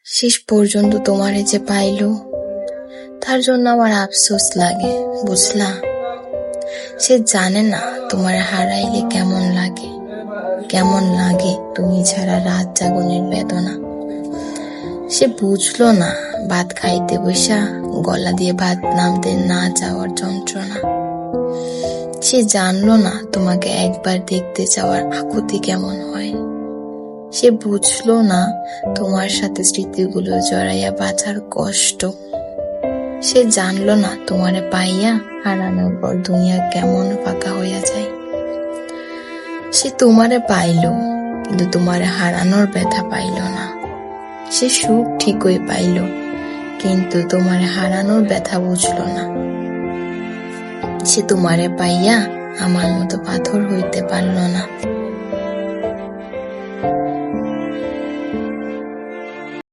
শেষ পর্যন্ত তোমারে যে পাইলো, তার জন্য আমার আফসোস লাগে, বুঝলা? সে জানে না তোমারে হারাইলে কেমন লাগে তুমি ছাড়া রাত জাগনের বেদনা। সে বুঝলো না ভাত খাইতে বৈশা গলা দিয়ে ভাত নামতে না যাওয়ার যন্ত্রণা। সে জানলো না তোমাকে একবার দেখতে যাওয়ার আকুতি কেমন হয়। সে বুঝলো না তোমার সাথে স্মৃতিগুলো জড়াইয়া বাঁচার কষ্ট। সে জানলো না তোমারে পাইয়া হারানোর পর দুনিয়া কেমন ফাঁকা হইয়া যায়। সে তোমারে পাইলো, কিন্তু তোমারে হারানোর ব্যথা পাইল না। সে সুখ ঠিকই পাইল, কিন্তু তোমারে হারানোর ব্যথা বুঝলো না। সে তোমারে পাইয়া আমার মতো পাথর হইতে পারল না।